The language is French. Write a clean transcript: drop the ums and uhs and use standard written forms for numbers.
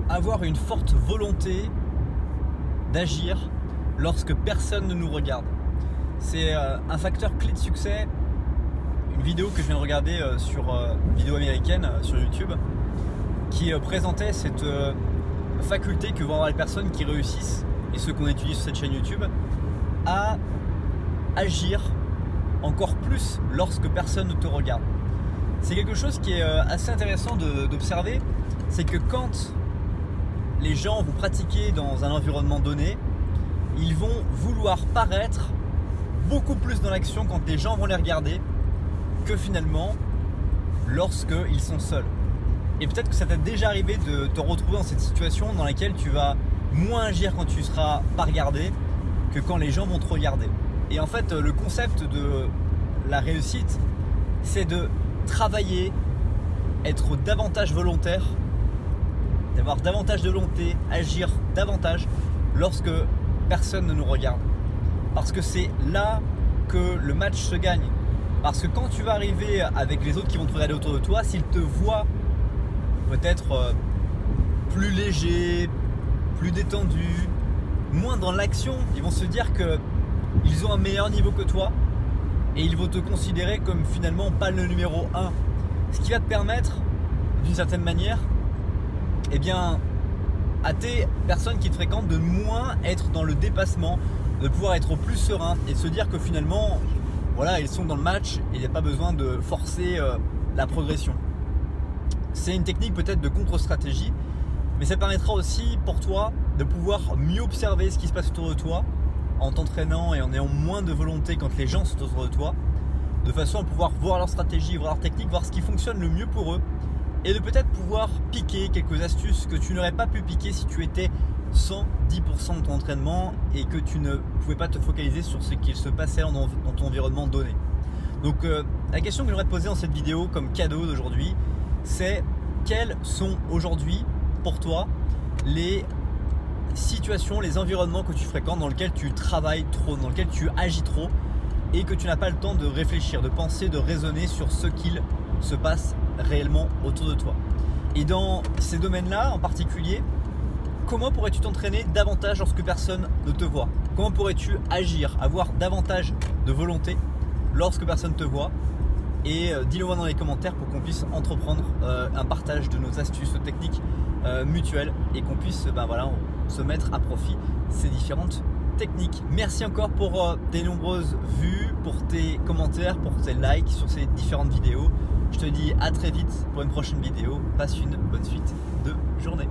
avoir une forte volonté d'agir lorsque personne ne nous regarde. C'est un facteur clé de succès. Une vidéo que je viens de regarder sur vidéo américaine sur YouTube qui présentait cette faculté que vont avoir les personnes qui réussissent, et ceux qu'on étudie sur cette chaîne YouTube, à agir encore plus lorsque personne ne te regarde. C'est quelque chose qui est assez intéressant d'observer, c'est que quand les gens vont pratiquer dans un environnement donné, ils vont vouloir paraître beaucoup plus dans l'action quand les gens vont les regarder que finalement lorsqu'ils sont seuls. Et peut-être que ça t'a déjà arrivé de te retrouver dans cette situation dans laquelle tu vas moins agir quand tu seras pas regardé que quand les gens vont te regarder. Et en fait, le concept de la réussite, c'est de travailler, être davantage volontaire, d'avoir davantage de volonté, agir davantage lorsque personne ne nous regarde. Parce que c'est là que le match se gagne. Parce que quand tu vas arriver avec les autres qui vont te regarder autour de toi, s'ils te voient peut-être plus léger, plus détendu, moins dans l'action, ils vont se dire qu'ils ont un meilleur niveau que toi et ils vont te considérer comme finalement pas le numéro 1. Ce qui va te permettre, d'une certaine manière, eh bien, à tes personnes qui te fréquentent de moins être dans le dépassement, de pouvoir être plus serein et de se dire que finalement, voilà, ils sont dans le match et il n'y a pas besoin de forcer la progression. C'est une technique peut-être de contre-stratégie, mais ça permettra aussi pour toi de pouvoir mieux observer ce qui se passe autour de toi en t'entraînant et en ayant moins de volonté quand les gens sont autour de toi, de façon à pouvoir voir leur stratégie, voir leur technique, voir ce qui fonctionne le mieux pour eux et de peut-être pouvoir piquer quelques astuces que tu n'aurais pas pu piquer si tu étais 110% de ton entraînement et que tu ne pouvais pas te focaliser sur ce qu'il se passait dans ton environnement donné. Donc la question que j'aimerais te poser dans cette vidéo comme cadeau d'aujourd'hui, c'est quels sont aujourd'hui pour toi les situations, les environnements que tu fréquentes dans lesquels tu travailles trop, dans lesquels tu agis trop et que tu n'as pas le temps de réfléchir, de penser, de raisonner sur ce qu'il se passe réellement autour de toi. Et dans ces domaines-là en particulier, comment pourrais-tu t'entraîner davantage lorsque personne ne te voit? Comment pourrais-tu agir, avoir davantage de volonté lorsque personne ne te voit? Et dis-le moi dans les commentaires pour qu'on puisse entreprendre un partage de nos astuces, de techniques mutuelles et qu'on puisse voilà, se mettre à profit ces différentes techniques. Merci encore pour tes nombreuses vues, pour tes commentaires, pour tes likes sur ces différentes vidéos. Je te dis à très vite pour une prochaine vidéo. Passe une bonne suite de journée.